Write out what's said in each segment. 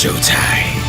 showtime.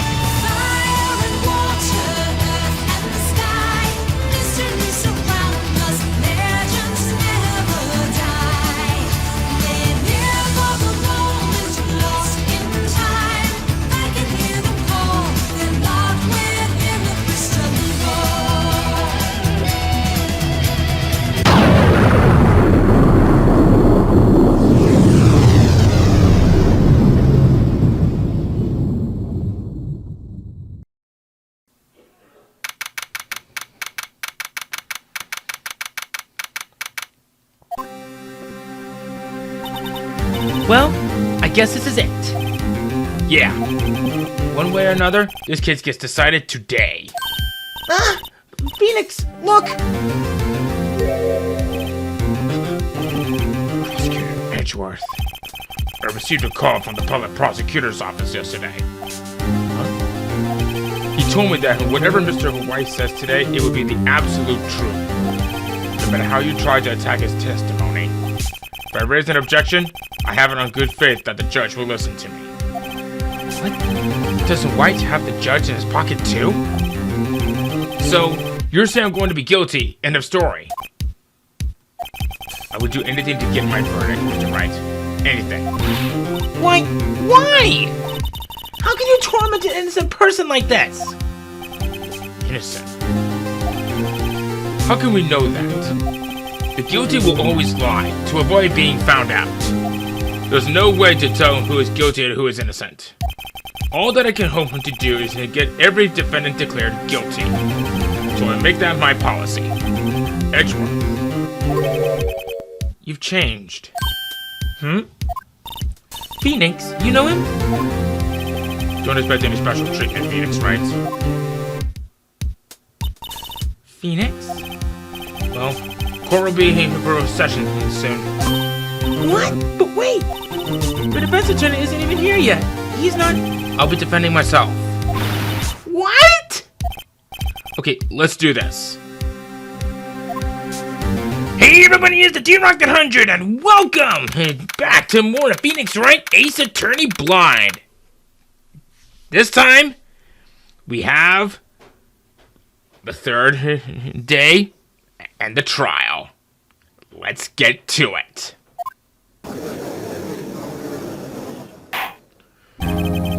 Well, I guess this is it. Yeah. One way or another, this case gets decided today. Ah! Phoenix, look! Prosecutor Edgeworth. I received a call from the public prosecutor's office yesterday. He told me that whatever Mr. Wright says today, it would be the absolute truth. No matter how you try to attack his testimony. If I raise an objection, I have it on good faith that the judge will listen to me. What? Doesn't Wright have the judge in his pocket too? So, you're saying I'm going to be guilty. End of story. I would do anything to get my verdict, Mr. Wright. Anything. Why? Why? How can you torment an innocent person like this? Innocent? How can we know that? The guilty will always lie to avoid being found out. There's no way to tell who is guilty and who is innocent. All that I can hope to do is to get every defendant declared guilty. So I make that my policy. Edgeworth. You've changed. Phoenix, you know him? Don't expect any special treatment, Phoenix, right? Phoenix? Well, court will be in for session soon. What? But wait! The defense attorney isn't even here yet. He's not... I'll be defending myself. What? Okay, let's do this. Hey everybody, it's the T-Rock 100 and welcome back to more of Phoenix Wright Ace Attorney Blind. This time, we have the third day and the trial. Let's get to it.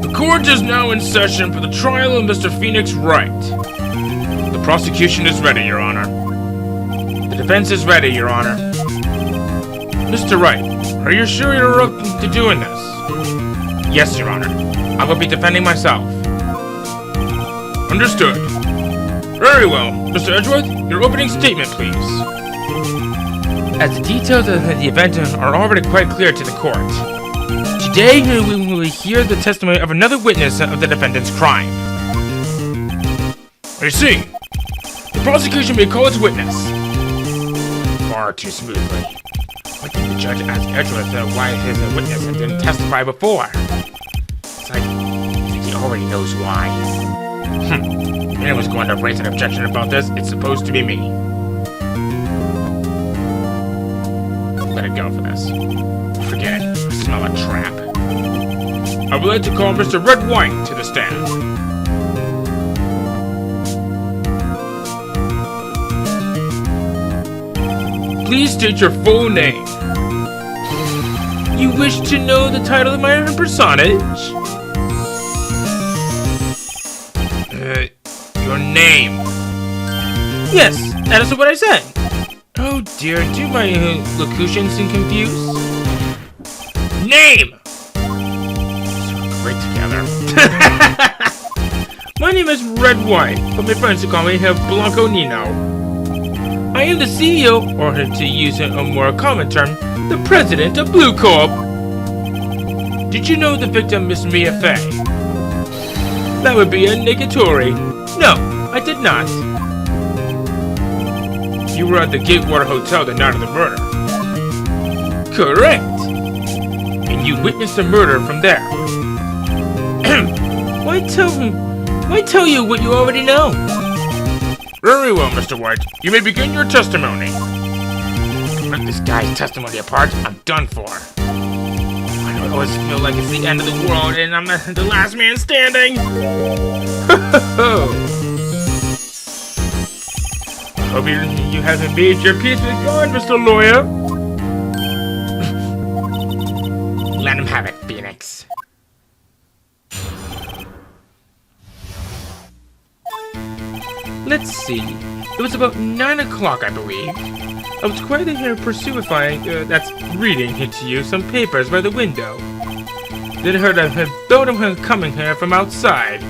The court is now in session for the trial of Mr. Phoenix Wright. The prosecution is ready, Your Honor. The defense is ready, Your Honor. Mr. Wright, are you sure you're up to doing this? Yes, Your Honor. I will be defending myself. Understood. Very well. Mr. Edgeworth, your opening statement, please. As the details of the event are already quite clear to the court, today we will hear the testimony of another witness of the defendant's crime. I see. The prosecution may call its witness. Far too smoothly. Why didn't the judge ask Edgeworth why his witness didn't testify before? It's like he already knows why. If anyone's going to raise an objection about this, it's supposed to be me. Let it go for this. Forget it. I smell a trap. I would like to call Mr. Red Wright to the stand. Please state your full name. You wish to know the title of my personage? Your name. Yes, that is what I said. Oh dear, do my locutions seem confused? Name! Great together. My name is Red Wright, but my friends call me Blanco Nino. I am the CEO, or to use a more common term, the president of Blue Corp. Did you know the victim, Miss Mia Fey? That would be a negatory. No, I did not. You were at the Gatewater Hotel the night of the murder. Correct. And you witnessed the murder from there. Why tell you what you already know? Very well, Mr. White. You may begin your testimony. Rip this guy's testimony apart. I'm done for. I always feel like it's the end of the world and I'm the last man standing. Hope you haven't made your peace with God, Mr. Lawyer. Let him have it, Phoenix. Let's see. It was about 9 o'clock, I believe. I was quietly here pursuing, that's reading to you some papers by the window. Then I heard a building coming here from outside.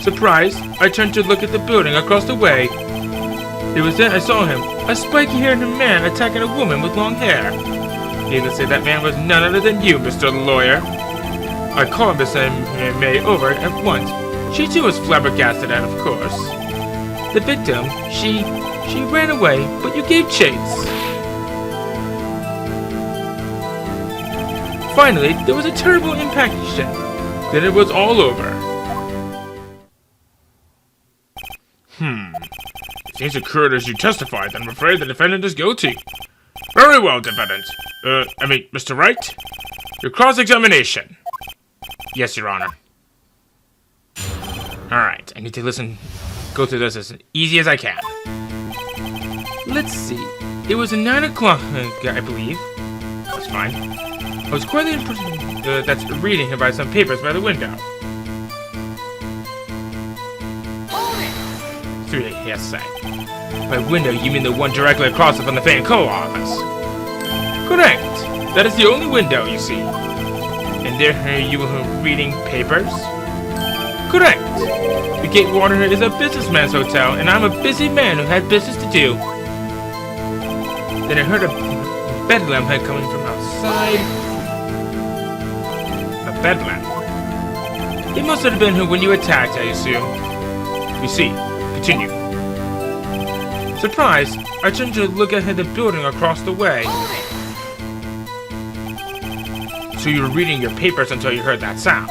Surprised, I turned to look at the building across the way. It was then I saw him, a spiky-haired man attacking a woman with long hair. Needless to say, that man was none other than you, Mr. Lawyer. I called Miss May over at once. She too was flabbergasted at, of course. The victim, she ran away, but you gave chase. Finally, there was a terrible impactation. Then it was all over. Since it occurred as you testified, then I'm afraid the defendant is guilty. Very well, defendant. Mr. Wright? Your cross-examination. Yes, Your Honor. Alright, I need to go through this as easy as I can. Let's see. It was 9 o'clock, I believe. That's fine. I was quietly reading about some papers by the window. Yes, sir. By window, you mean the one directly across from the Fan Co office? Correct. That is the only window, you see. And there you were reading papers? Correct. The Gatewater is a businessman's hotel, and I'm a busy man who had business to do. Then I heard a bedlam coming from outside. A bedlam? It must have been when you attacked, I assume. You see. Continue. Surprised, I turned to look at the building across the way. So you were reading your papers until you heard that sound.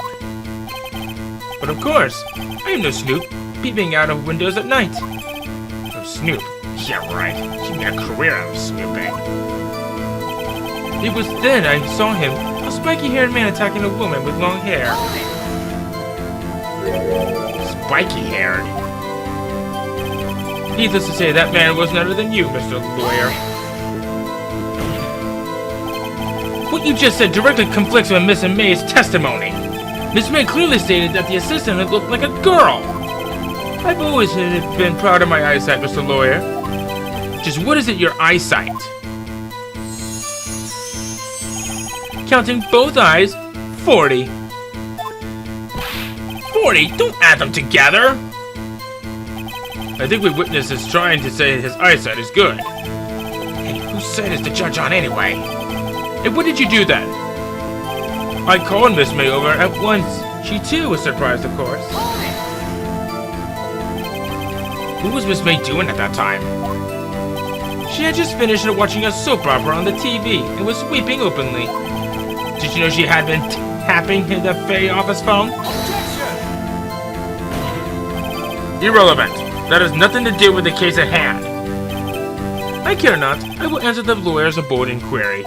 But of course, I am no snoop, peeping out of windows at night. No snoop? Yeah, right. You made a career out of snooping. It was then I saw him, a spiky-haired man attacking a woman with long hair. Spiky-haired? Needless to say, that man was none other than you, Mr. Lawyer. What you just said directly conflicts with Miss May's testimony. Miss May clearly stated that the assistant looked like a girl. I've always been proud of my eyesight, Mr. Lawyer. Just what is it, your eyesight? Counting both eyes, 40. 40? Don't add them together! I think we witnessed is trying to say his eyesight is good. Hey, whose side is the judge on anyway? Hey, what did you do then? I called Miss May over at once. She too was surprised, of course. What was Miss May doing at that time? She had just finished watching a soap opera on the TV and was weeping openly. Did you know she had been tapping the Faye office phone? Irrelevant. That has nothing to do with the case at hand. I care not. I will answer the lawyer's bold inquiry.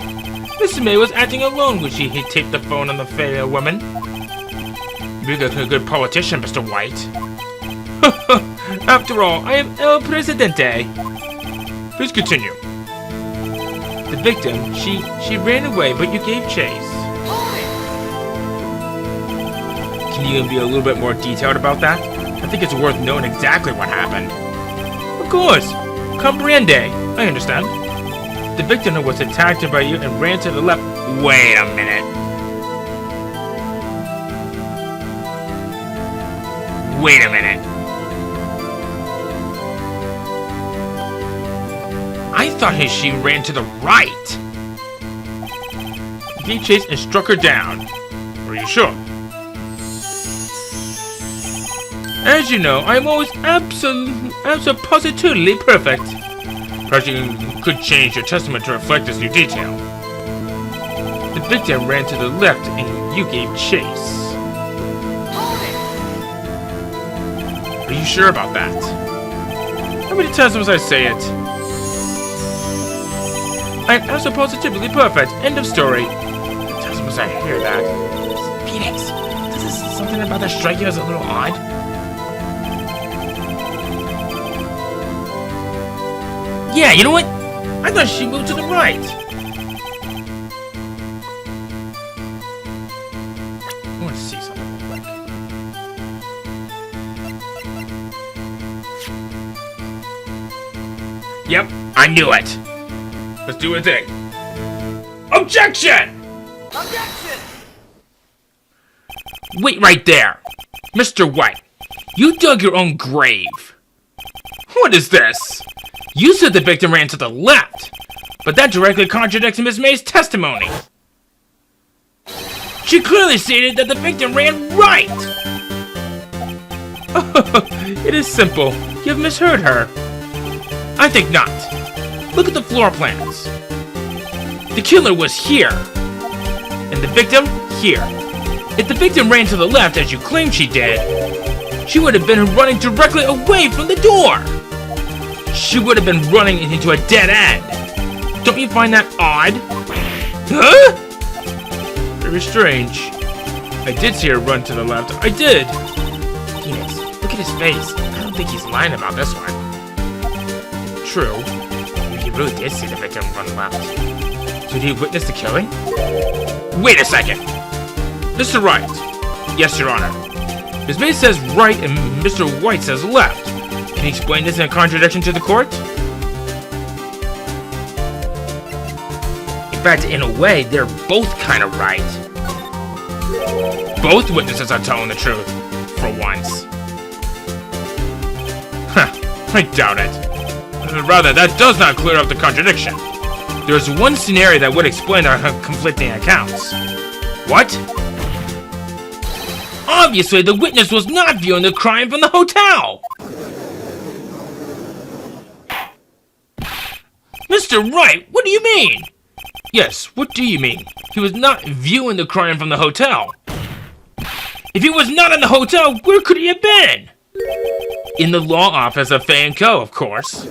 Miss May was acting alone when she taped the phone on the Faye woman. You're a good politician, Mr. White. After all, I am El Presidente. Please continue. The victim, she ran away, but you gave chase. Can you be a little bit more detailed about that? I think it's worth knowing exactly what happened. Of course. Comprende. I understand. The victim was attacked by you and ran to the left. Wait a minute. Wait a minute. I thought she ran to the right. He gave chase and struck her down. Are you sure? As you know, I am always positively perfect. Perhaps you could change your testament to reflect this new detail. The victim ran to the left and you gave chase. Are you sure about that? How many times must I say it? I am positively perfect. End of story. It doesn't course I hear that. Phoenix, does this something about that strike you as a little odd? Yeah, you know what? I thought she moved to the right. I want to see something real quick. Yep, I knew it. Let's do a thing. Objection! Objection! Wait right there. Mr. White, you dug your own grave. What is this? You said the victim ran to the left, but that directly contradicts Miss May's testimony. She clearly stated that the victim ran right. It is simple. You have misheard her. I think not. Look at the floor plans. The killer was here, and the victim here. If the victim ran to the left as you claim she did, she would have been running directly away from the door. She would have been running into a dead end. Don't you find that odd? Huh? Very strange. I did see her run to the left. I did. Phoenix, look at his face. I don't think he's lying about this one. True. He really did see the victim run left. So did he witness the killing? Wait a second. Mr. Wright. Yes, Your Honor. Ms. May says right and Mr. White says left. Can you explain this in a contradiction to the court? In fact, in a way, they're both kind of right. Both witnesses are telling the truth, for once. Huh, I doubt it. Rather, that does not clear up the contradiction. There's one scenario that would explain our conflicting accounts. What? Obviously, the witness was not viewing the crime from the hotel! Mr. Wright, what do you mean? Yes, what do you mean? He was not viewing the crime from the hotel. If he was not in the hotel, where could he have been? In the law office of Fay & Co., of course.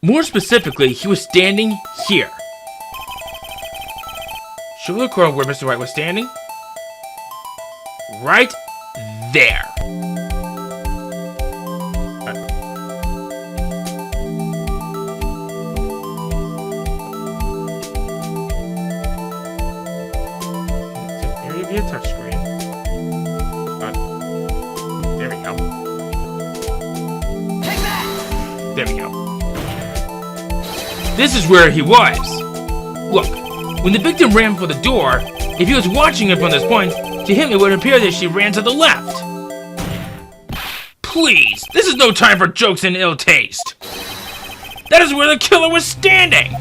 More specifically, he was standing here. Show the court where Mr. Wright was standing. Right there. Area via touchscreen. There we go. Take that! There we go. This is where he was. Look, when the victim ran for the door, if he was watching it from this point, to him it would appear that she ran to the left. Please, this is no time for jokes and ill taste. That is where the killer was standing.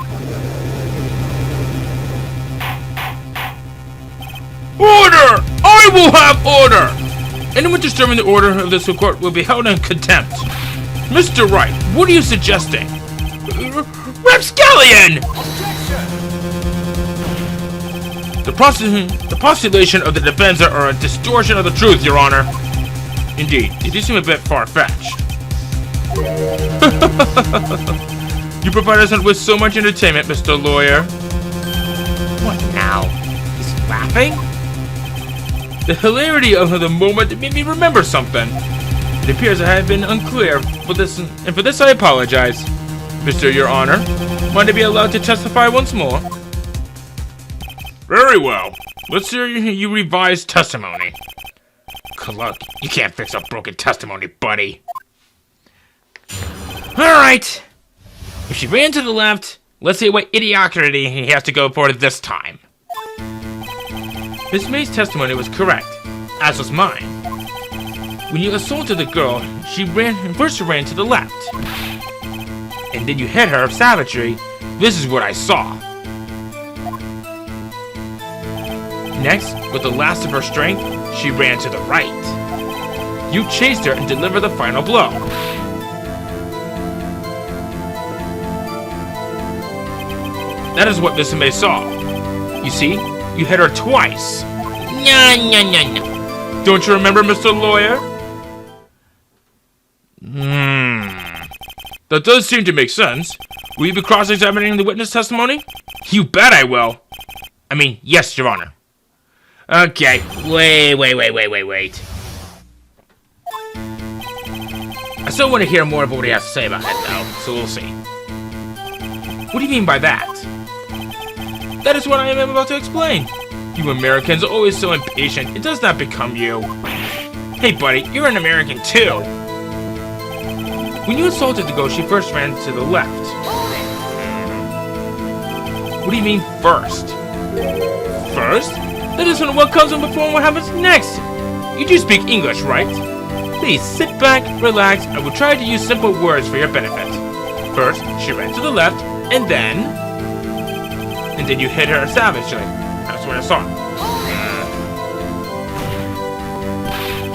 Order! I will have order! Anyone disturbing the order of this court will be held in contempt. Mr. Wright, what are you suggesting? Rapscallion! The postulation of the defense are a distortion of the truth, Your Honor. Indeed, it do seem a bit far-fetched. You provide us with so much entertainment, Mr. Lawyer. What now? He's laughing? The hilarity of the moment made me remember something. It appears I have been unclear for this, and for this I apologize. Mr. Your Honor, might I be allowed to testify once more? Very well. Let's hear you revise testimony. Good luck. You can't fix a broken testimony, buddy. Alright. If she ran to the left, let's see what idiocracy he has to go for this time. Miss May's testimony was correct, as was mine. When you assaulted the girl, she first ran to the left. And then you hit her of savagery. This is what I saw. Next, with the last of her strength, she ran to the right. You chased her and delivered the final blow. That is what Miss May saw. You see, you hit her twice. No. Don't you remember, Mr. Lawyer? That does seem to make sense. Will you be cross-examining the witness testimony? You bet I will. I mean, yes, Your Honor. Okay, wait. I still want to hear more about what he has to say about it, though, so we'll see. What do you mean by that? That is what I am about to explain. You Americans are always so impatient. It does not become you. Hey, buddy, you're an American, too. When you assaulted the ghost, she first ran to the left. What do you mean, first? First? That isn't what comes before and what happens next. You do speak English, right? Please sit back, relax. I will try to use simple words for your benefit. First, she ran to the left, and then you hit her savagely. That's what I saw.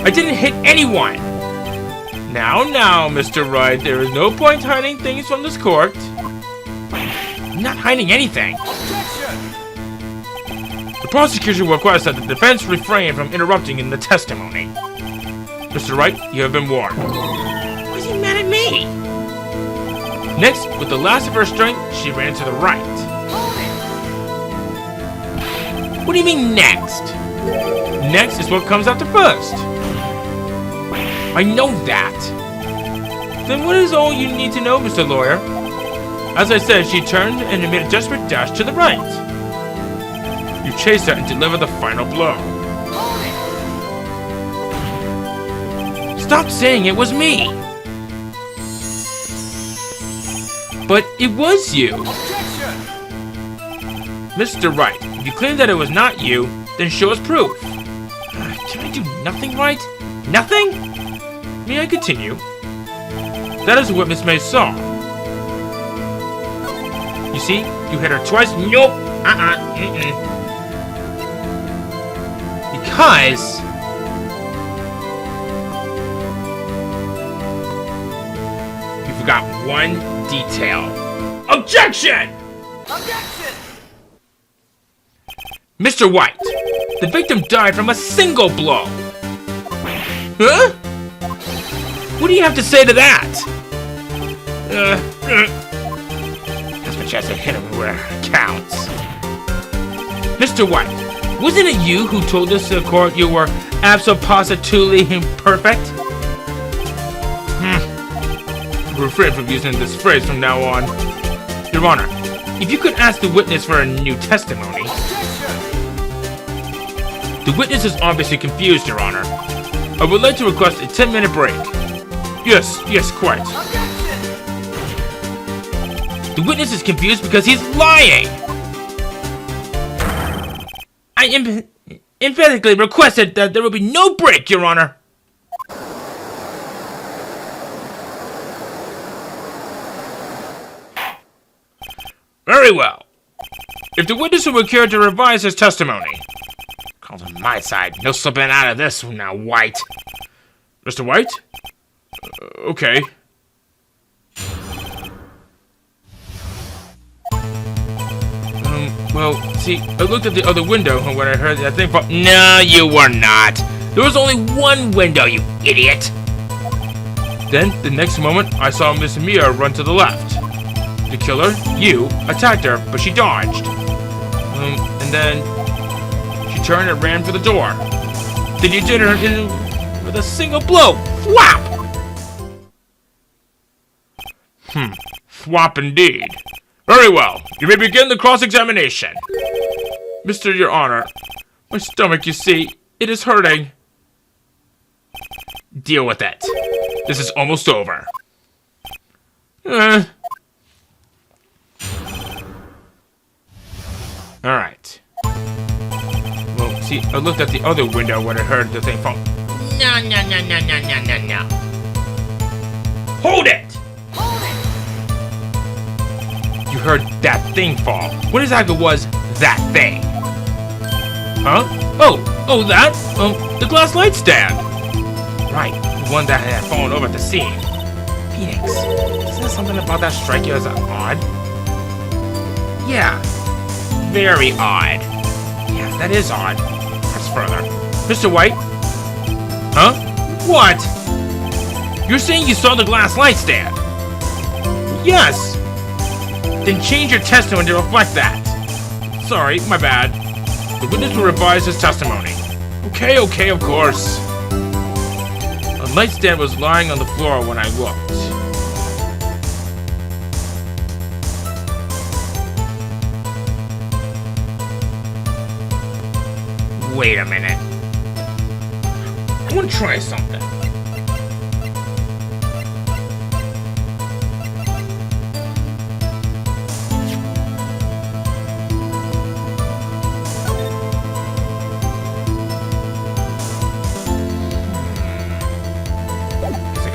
I didn't hit anyone. Now, Mr. Wright, there is no point hiding things from this court. I'm not hiding anything. The prosecution requests that the defense refrain from interrupting in the testimony. Mr. Wright, you have been warned. Why is he mad at me? Next, with the last of her strength, she ran to the right. What do you mean, next? Next is what comes after first. I know that. Then what is all you need to know, Mr. Lawyer? As I said, she turned and made a desperate dash to the right. You chased her and delivered the final blow. Stop saying it was me! But it was you! Mr. Wright, if you claim that it was not you, then show us proof. Can I do nothing right? Nothing? May I continue? That is what Miss May saw. You see, you hit her twice. Nope! Because you forgot one detail. Objection! Objection! Mr. White, the victim died from a single blow. Huh? What do you have to say to that? That's my chance to hit him where it counts. Mr. White, wasn't it you who told us to the court you were absolutely imperfect? Refrain from using this phrase from now on. Your Honor, if you could ask the witness for a new testimony. The witness is obviously confused, Your Honor. I would like to request a 10-minute break. Yes, quite. The witness is confused because he's lying! I emphatically requested that there will be no break, Your Honor! Very well. If the witness will be cared to revise his testimony. Calls on my side. No slipping out of this now, White. Mr. White? Okay. Well, see, I looked at the other window when I heard that thing fall. No, you were not. There was only one window, you idiot. Then, the next moment, I saw Miss Mia run to the left. The killer, you, attacked her, but she dodged. And then she turned and ran for the door. Then you did her in with a single blow. Thwap! Thwap indeed. Very well. You may begin the cross-examination. Mr. Your Honor, my stomach, you see, it is hurting. Deal with it. This is almost over. Alright. Well, see, I looked at the other window when I heard the thing fall. No. Hold it! You heard that thing fall. What exactly was that thing? Huh? Oh, that? The glass light stand. Right, the one that had fallen over at the scene. Phoenix, isn't there something about that strike you as odd? Yeah, very odd. Yeah, that is odd. Press further. Mr. White? Huh? What? You're saying you saw the glass light stand? Yes. Then change your testimony to reflect that. Sorry, my bad. The witness will revise his testimony. Okay, of course. A nightstand was lying on the floor when I looked. Wait a minute. I want to try something.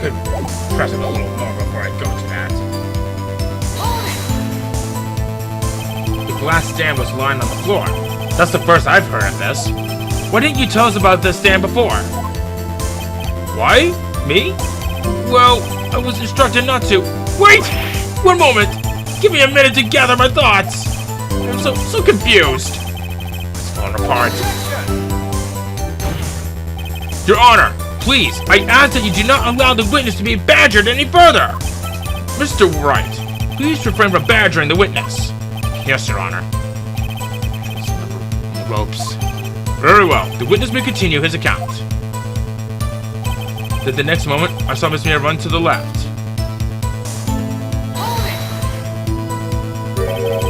Could press it a little more before I go to that. The glass stand was lying on the floor. That's the first I've heard of this. Why didn't you tell us about this stand before? Why? Me? Well, I was instructed not to. Wait! One moment! Give me a minute to gather my thoughts! I'm so confused. It's falling apart. Your Honor! Please, I ask that you do not allow the witness to be badgered any further! Mr. Wright, please refrain from badgering the witness. Yes, Your Honor. Ropes. Very well, the witness may continue his account. Then the next moment, I saw Miss Mia run to the left.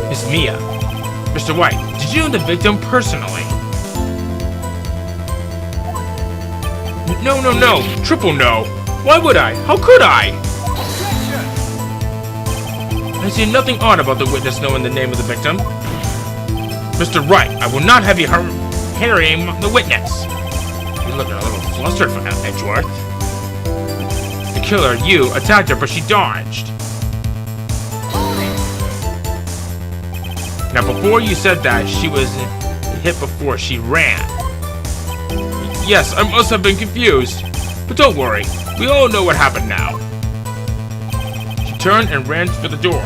Miss Mia. Mr. White, did you know the victim personally? No. Triple no. Why would I? How could I? I see nothing odd about the witness knowing the name of the victim. Mr. Wright, I will not have you harrying the witness. You're looking a little flustered for now, Edgeworth. The killer, you, attacked her, but she dodged. Now, before you said that, she was hit before she ran. Yes, I must have been confused. But don't worry, we all know what happened now. She turned and ran for the door.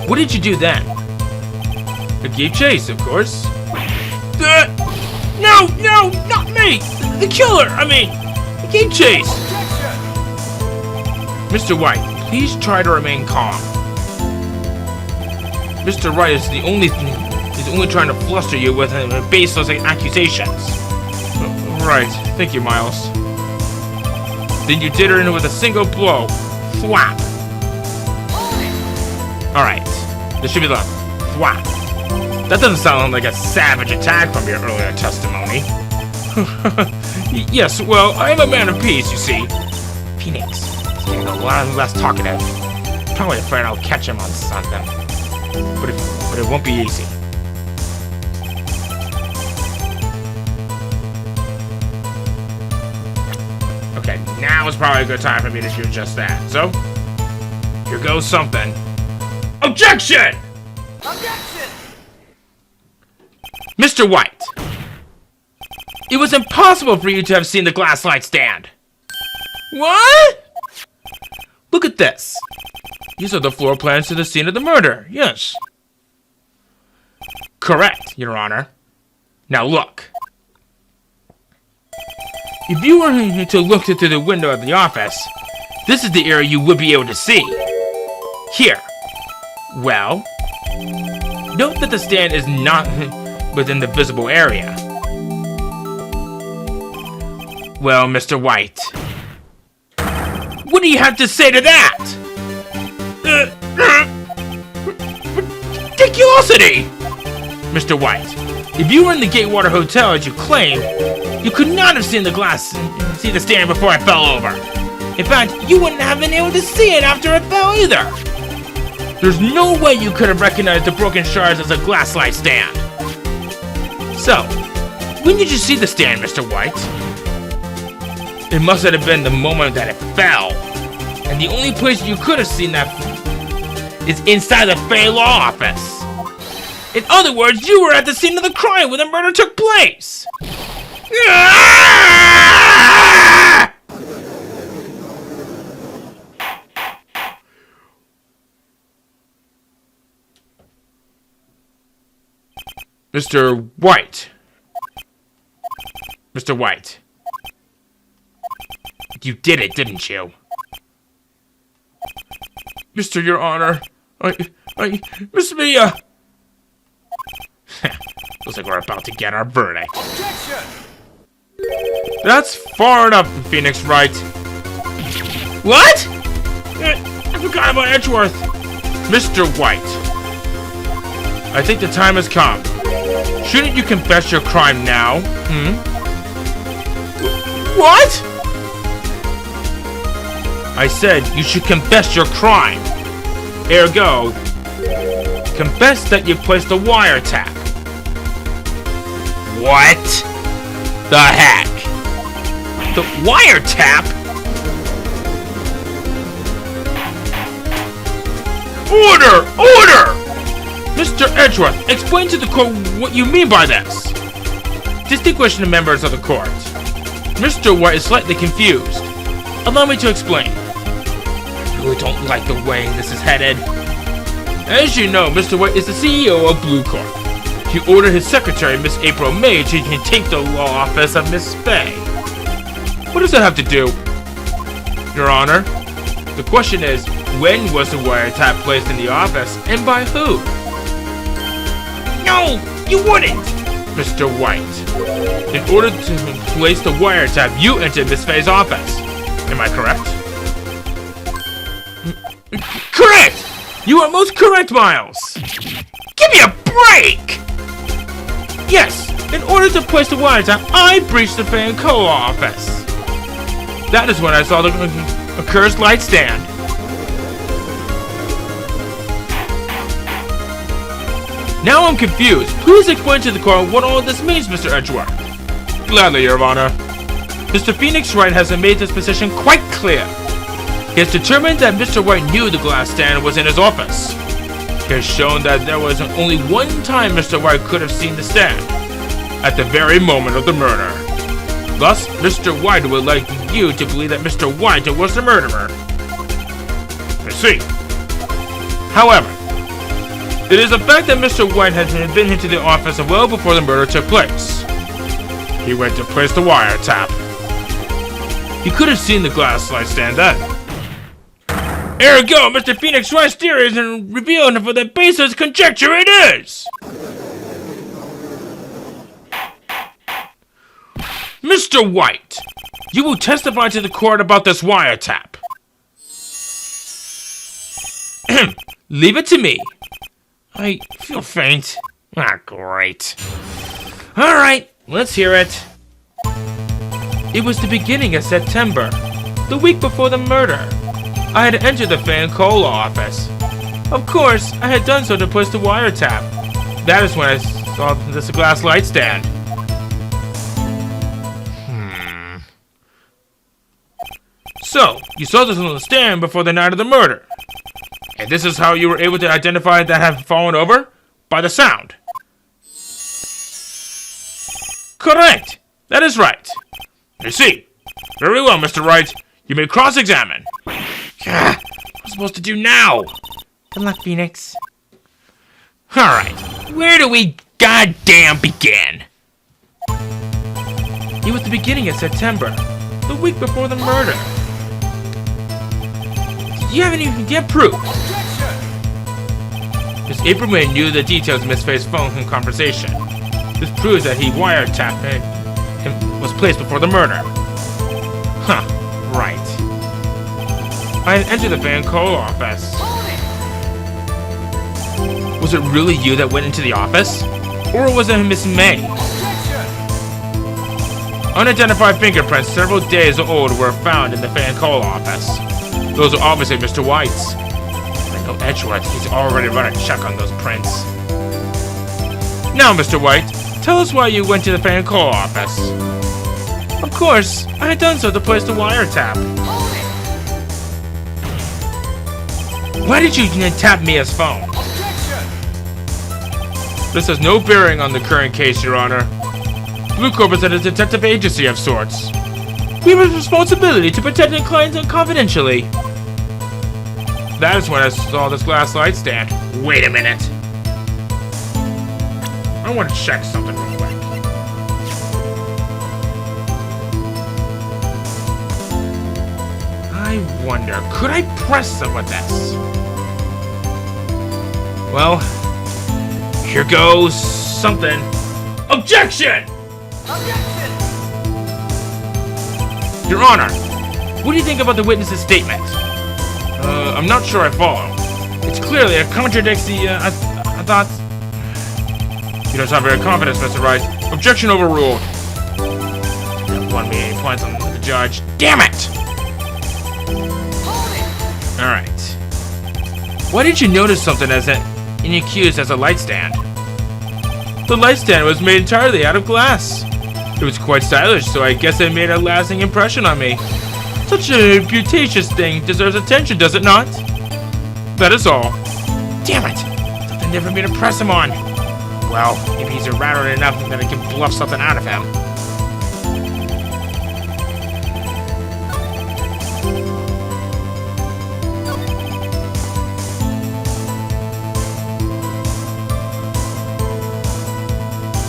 What did you do then? I gave chase, of course. No, not me! The killer, I gave chase. Mr. White, please try to remain calm. Mr. Wright is only trying to fluster you with baseless accusations. Right, thank you, Miles. Then you did her in with a single blow. Thwap. Alright, this should be the thwap. That doesn't sound like a savage attack from your earlier testimony. Yes, well, I am a man of peace, you see. Phoenix, he's getting a lot less talkative. Probably afraid I'll catch him on something. But it won't be easy. Okay, now is probably a good time for me to do just that. So, here goes something. Objection! Objection! Mr. White, it was impossible for you to have seen the glass light stand. What? Look at this. These are the floor plans to the scene of the murder, yes. Correct, Your Honor. Now look. If you were to look through the window of the office, this is the area you would be able to see. Here. Well, note that the stand is not within the visible area. Well, Mr. White, what do you have to say to that? Ridiculosity! Mr. White, if you were in the Gatewater Hotel as you claim, you could not have seen the stand before it fell over. In fact, you wouldn't have been able to see it after it fell either. There's no way you could have recognized the broken shards as a glass light stand. So, when did you see the stand, Mr. White? It must have been the moment that it fell. And the only place you could have seen that is inside the Fay Law office. In other words, you were at the scene of the crime when the murder took place. Mr. White. Mr. White. You did it, didn't you? Mr. Your Honor. Miss Mia! Looks like we're about to get our verdict. Objection! That's far enough, Phoenix Wright. What? I forgot about Edgeworth. Mr. White, I think the time has come. Shouldn't you confess your crime now? What? I said you should confess your crime. Ergo, confess that you placed a wiretap. What the heck? The wiretap? Order! Order! Mr. Edgeworth, explain to the court what you mean by this. Distinguished members of the court, Mr. White is slightly confused. Allow me to explain. I really don't like the way this is headed. As you know, Mr. White is the CEO of Blue Corp. He ordered his secretary, Miss April May, to take the law office of Miss Fay. What does that have to do? Your Honor, the question is, when was the wiretap placed in the office, and by who? No, you wouldn't! Mr. White, in order to place the wiretap, you entered Miss Fay's office. Am I correct? Correct! You are most correct, Miles! Give me a break! Yes, in order to place the wiretap, I breached the Fay & Co. office. That is when I saw the accursed light stand. Now I'm confused. Please explain to the court what all this means, Mr. Edgeworth. Gladly, Your Honor. Mr. Phoenix Wright has made this position quite clear. He has determined that Mr. White knew the glass stand was in his office. He has shown that there was only one time Mr. White could have seen the stand, at the very moment of the murder. Thus, Mr. White would like you to believe that Mr. White was the murderer. I see. However, it is a fact that Mr. White had been into the office well before the murder took place. He went to place the wiretap. He could have seen the glass light stand then. Ergo, Mr. Phoenix Wright's theory is revealed, and for the basis conjecture it is! Mr. White, you will testify to the court about this wiretap. Leave it to me. I feel faint. Ah, great. Alright, let's hear it. It was the beginning of September, the week before the murder. I had entered the Fay & Co. office. Of course, I had done so to push the wiretap. That is when I saw this glass light stand. So, you saw this on the stand before the night of the murder. And this is how you were able to identify that had fallen over? By the sound. Correct! That is right. I see. Very well, Mr. Wright. You may cross-examine. What am I supposed to do now? Good luck, Phoenix. Alright, where do we goddamn begin? It was the beginning of September, the week before the murder. Do you have proof? Miss April May knew the details of Miss Fay's phone conversation. This proves that he wiretapped and was placed before the murder. Huh, right. I had entered the Fay & Co. office. Was it really you that went into the office? Or was it Miss May? Unidentified fingerprints several days old were found in the Fay & Co. office. Those are obviously Mr. White's. I know Edgeworth, he's already run a check on those prints. Now, Mr. White, tell us why you went to the Fay & Co. office. Of course, I had done so to place the wiretap. Why did you tap Mia's phone? This has no bearing on the current case, Your Honor. Blue Corp is a detective agency of sorts. We have a responsibility to protect our clients confidentially. That is when I saw this glass light stand. Wait a minute. I want to check something real quick. I I wonder, could I press some with this? Well, here goes something. Objection! Objection! Your Honor, what do you think about the witness's statement? I'm not sure I follow. It's clearly it contradicts the, I thought... You don't sound very confident, Mr. Wright. Objection overruled. That won me 8 points on the judge. Damn it! Alright. Why didn't you notice something as an accused as a light stand? The light stand was made entirely out of glass. It was quite stylish, so I guess it made a lasting impression on me. Such a beauticious thing deserves attention, does it not? That is all. Damn it! Thought they never made a press him on. Well, maybe he's around enough that I can bluff something out of him.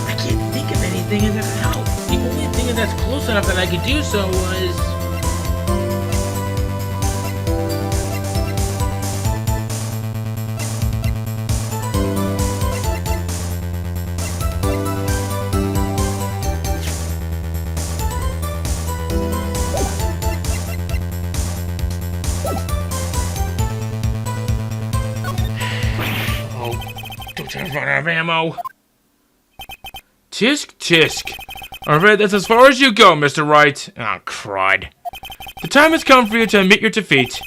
I can't think of anything in that house. The only thing that's close enough that I could do so was... Don't run out of ammo. Tisk, tisk. Alright, that's as far as you go, Mr. Wright. Oh, crud. The time has come for you to admit your defeat.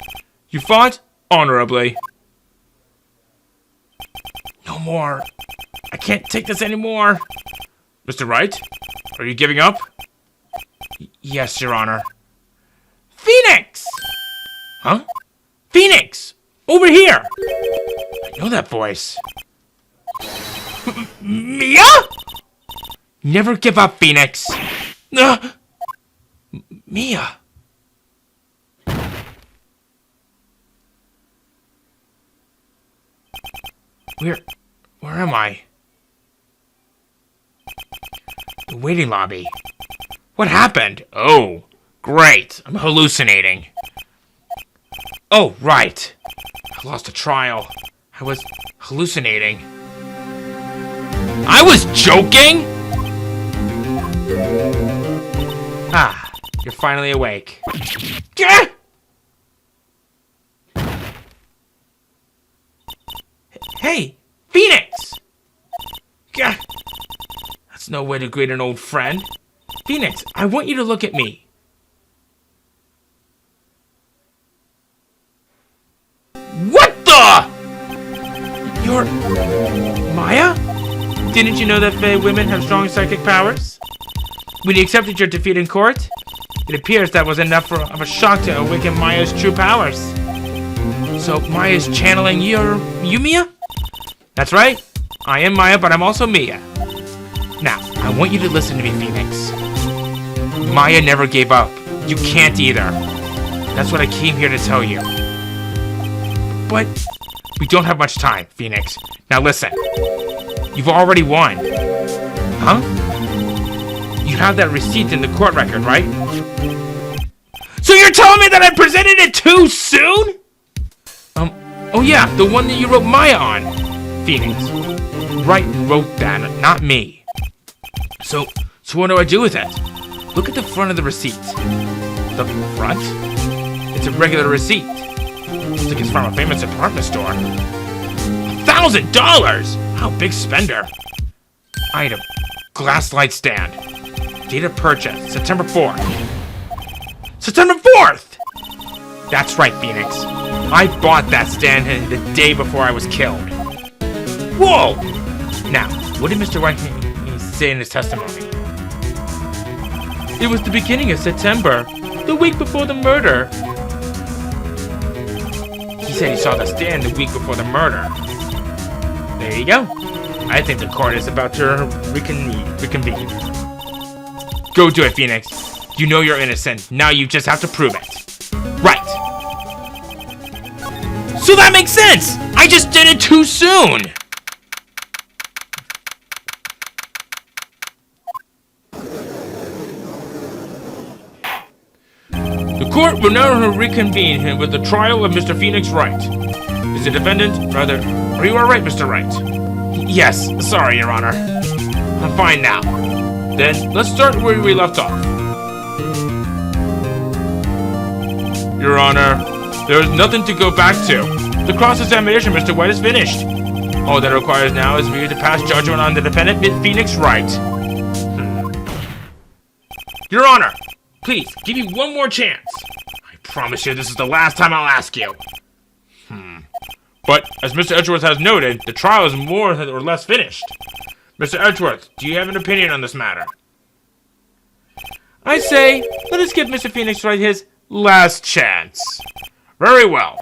You fought honorably. No more. I can't take this anymore. Mr. Wright, are you giving up? Yes, Your Honor. Phoenix! Huh? Phoenix! Over here! I know that voice. Mia? Never give up, Phoenix. Mia. Where am I? The waiting lobby. What happened? Oh, great. I'm hallucinating. Oh, right. I lost a trial. I was hallucinating. I was joking? Ah, you're finally awake. Gah! Hey, Phoenix! Gah! That's no way to greet an old friend. Phoenix, I want you to look at me. What the? You're... Maya? Didn't you know that Fae women have strong psychic powers? When you accepted your defeat in court, it appears that was enough of a shock to awaken Maya's true powers. So Maya's channeling you, Mia? That's right. I am Maya, but I'm also Mia. Now, I want you to listen to me, Phoenix. Maya never gave up. You can't either. That's what I came here to tell you. But we don't have much time, Phoenix. Now listen. You've already won. Huh? You have that receipt in the court record, right? So you're telling me that I presented it too soon? Oh yeah, the one that you wrote Maya on. Phoenix. Wright wrote that, not me. So what do I do with it? Look at the front of the receipt. The front? It's a regular receipt. Looks like it's from a famous department store. $1,000! How big spender. Item. Glass light stand. Date of purchase. September 4th. September 4th! That's right, Phoenix. I bought that stand the day before I was killed. Whoa! Now, what did Mr. Wright say in his testimony? It was the beginning of September, the week before the murder. He said he saw the stand the week before the murder. There you go. I think the court is about to reconvene. Go do it, Phoenix. You know you're innocent. Now you just have to prove it. Right. So that makes sense! I just did it too soon! The court will now reconvene with the trial of Mr. Phoenix Wright. Is the defendant, rather, are you alright, Mr. Wright? Yes, sorry, Your Honor. I'm fine now. Then, let's start where we left off. Your Honor, there is nothing to go back to. The cross-examination, Mr. White, is finished. All that requires now is for you to pass judgment on the defendant, Ms. Phoenix Wright. Your Honor, please, give me one more chance. I promise you this is the last time I'll ask you. But, as Mr. Edgeworth has noted, the trial is more or less finished. Mr. Edgeworth, do you have an opinion on this matter? I say, let us give Mr. Phoenix Wright his last chance. Very well.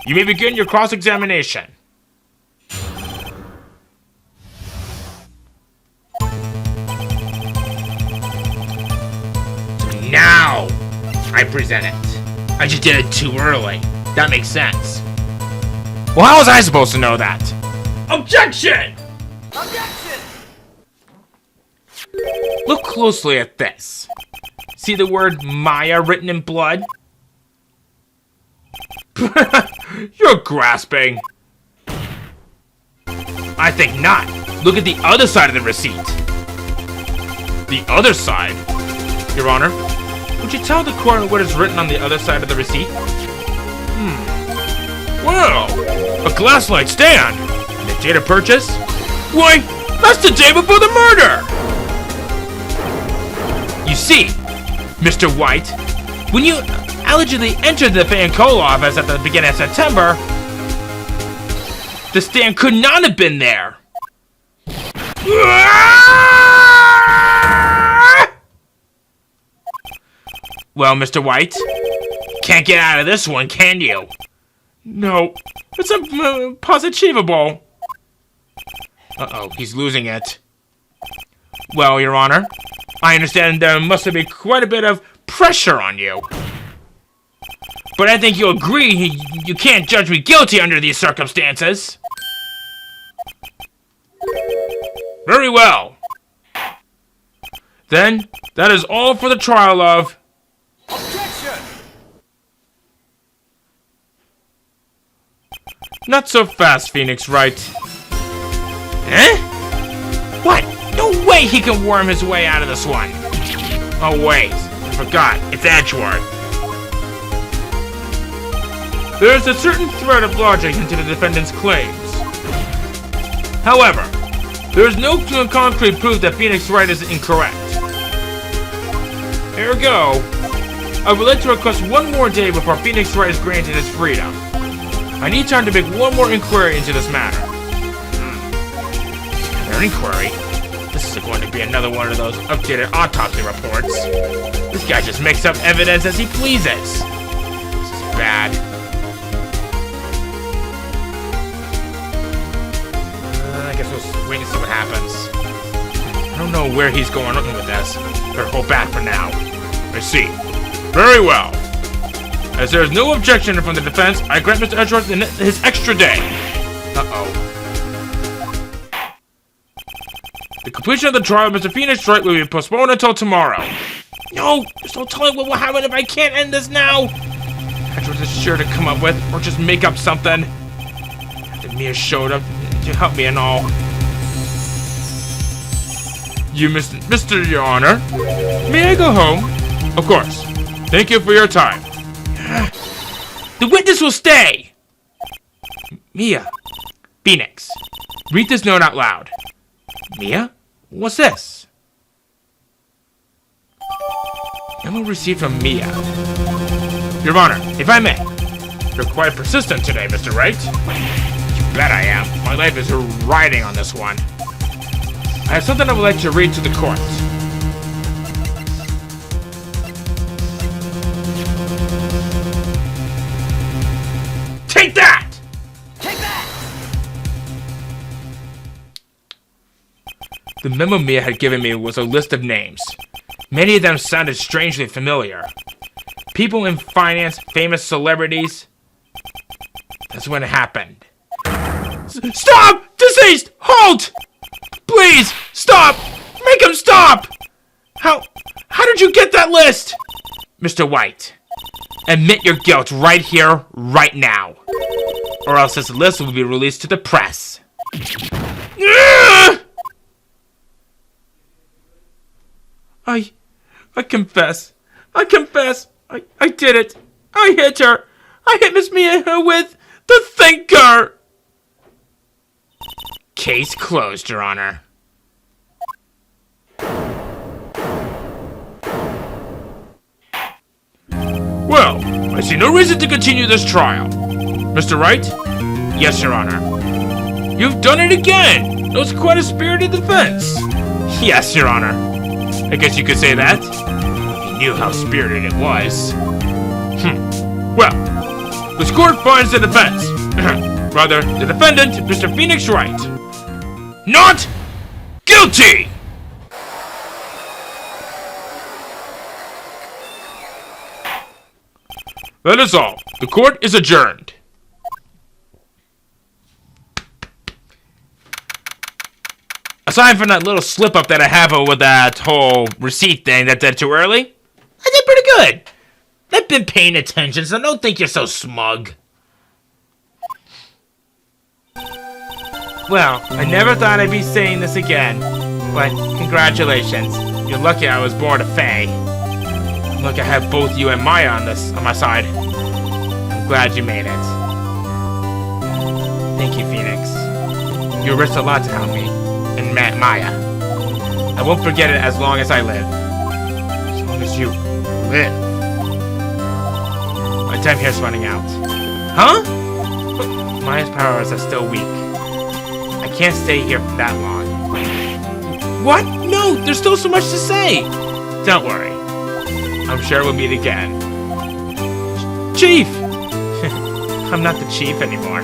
You may begin your cross-examination. Now, I present it. I just did it too early. That makes sense. Well, how was I supposed to know that? Objection! Objection! Look closely at this. See the word Maya written in blood? You're grasping. I think not. Look at the other side of the receipt. The other side? Your Honor, would you tell the court what is written on the other side of the receipt? Well, a glass-light stand. And the date of purchase? Why, that's the day before the murder! You see, Mr. White, when you allegedly entered the Fancola office at the beginning of September, the stand could not have been there. Well, Mr. White, can't get out of this one, can you? No, it's impossible. Uh-oh, he's losing it. Well, Your Honor, I understand there must have been quite a bit of pressure on you. But I think you'll agree you can't judge me guilty under these circumstances. Very well. Then, that is all for the trial of... Objection! Not so fast, Phoenix Wright. Eh? What? No way he can worm his way out of this one. Oh wait, I forgot. It's Edgeworth. There is a certain thread of logic into the defendant's claims. However, there is no concrete proof that Phoenix Wright is incorrect. Ergo, I would like to request one more day before Phoenix Wright is granted his freedom. I need time to make one more inquiry into this matter. An inquiry? This is going to be another one of those updated autopsy reports. This guy just makes up evidence as he pleases. This is bad. I guess we'll wait and see what happens. I don't know where he's going with this. Better hold back for now. I see. Very well. As there is no objection from the defense, I grant Mr. Edgeworth his extra day. Uh-oh. The completion of the trial of Mr. Phoenix Wright will be postponed until tomorrow. No! There's no telling what will happen if I can't end this now! Edgeworth is sure to come up with, or just make up something. The Mia showed up to help me and all. You, Mr. Your Honor, may I go home? Of course. Thank you for your time. The witness will stay! Mia. Phoenix. Read this note out loud. Mia? What's this? Memo received from Mia. Your Honor, if I may. You're quite persistent today, Mr. Wright. You bet I am. My life is riding on this one. I have something I would like to read to the court. Take that! Take that! The memo Mia had given me was a list of names. Many of them sounded strangely familiar. People in finance, famous celebrities. That's when it happened. Stop! Deceased! Halt! Please, stop! Make him stop! How did you get that list? Mr. White, Admit your guilt right here, right now. Or else this list will be released to the press. I confess. I did it. I hit her. I hit Miss Mia with the thinker. Case closed, Your Honor. Well, I see no reason to continue this trial. Mr. Wright? Yes, Your Honor. You've done it again! That was quite a spirited defense. Yes, Your Honor. I guess you could say that. You knew how spirited it was. Well, this court finds the defense. Rather, the defendant, Mr. Phoenix Wright. Not guilty! That is all. The court is adjourned. Aside from that little slip-up that I have with that whole receipt thing that did too early, I did pretty good. I've been paying attention, so don't think you're so smug. Well, I never thought I'd be saying this again, but congratulations. You're lucky I was born a Fae. Look, I have both you and Maya on my side. I'm glad you made it. Thank you, Phoenix. You risked a lot to help me. And Maya. I won't forget it as long as I live. As long as you live. My time here's running out. Huh? Maya's powers are still weak. I can't stay here for that long. What? No, there's still so much to say. Don't worry. I'm sure we'll meet again. Chief! I'm not the chief anymore.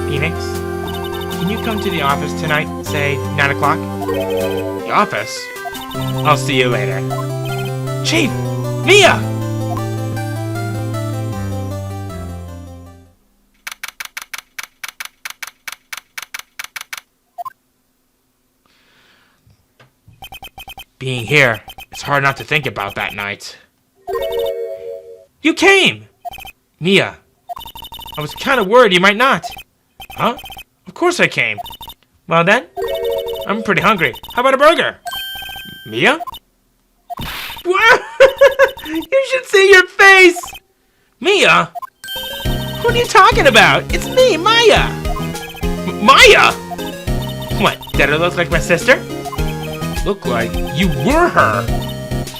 Phoenix, can you come to the office tonight, say 9 o'clock? The office? I'll see you later. Chief! Mia! Being here, it's hard not to think about that night. You came! Mia, I was kind of worried you might not. Huh? Of course I came. Well then, I'm pretty hungry. How about a burger? Mia? What? You should see your face! Mia? What are you talking about? It's me, Maya! Maya? What, did I look like my sister? Look like you were her.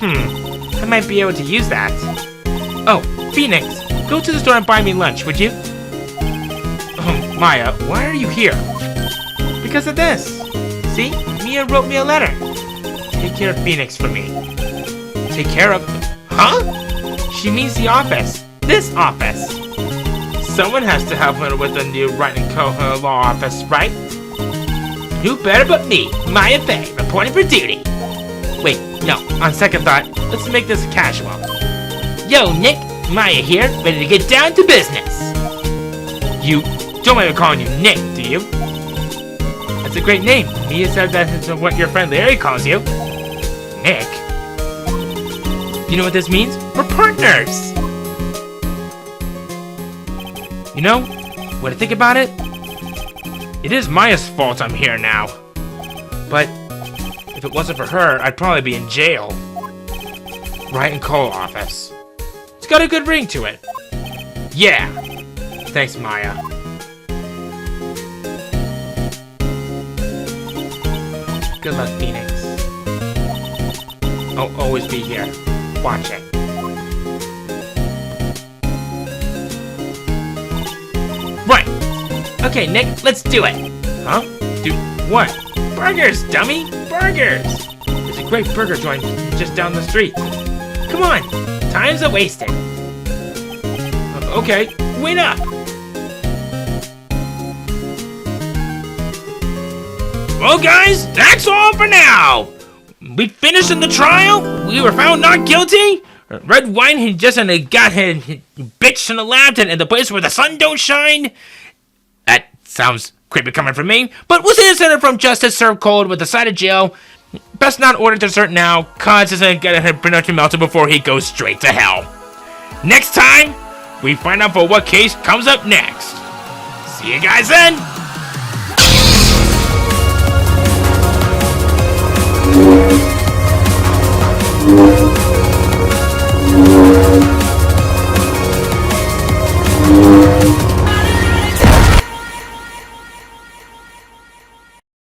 I might be able to use that. Oh, Phoenix, go to the store and buy me lunch, would you? Maya, why are you here? Because of this. See, Mia wrote me a letter. Take care of Phoenix for me. Take care of... Huh? She means the office. This office. Someone has to help her with the new Wright & Co. law office, right? Who better but me, Maya Faye, reporting for duty. Wait, no, on second thought, let's make this casual. Yo, Nick, Maya here, ready to get down to business. You don't mind me calling you Nick, do you? That's a great name. Mia said that's what your friend Larry calls you. Nick? You know what this means? We're partners! You know, when I think about it, it is Maya's fault I'm here now. But if it wasn't for her, I'd probably be in jail. Wright & Co. office. It's got a good ring to it. Yeah. Thanks, Maya. Good luck, Phoenix. I'll always be here, watching. Right. Okay, Nick, let's do it. Huh? Do what? Burgers, dummy! Burgers! There's a great burger joint just down the street. Come on, time's a wasted. Okay, wait up! Well, guys, that's all for now! We finished in the trial, we were found not guilty. Red wine had just got bitched in the lab and the place where the sun don't shine. That sounds creepy coming from me, but was innocent from justice served cold with a side of jail. Best not order dessert now, cause isn't gonna pretty much melted before he goes straight to hell. Next time, we find out for what case comes up next. See you guys then!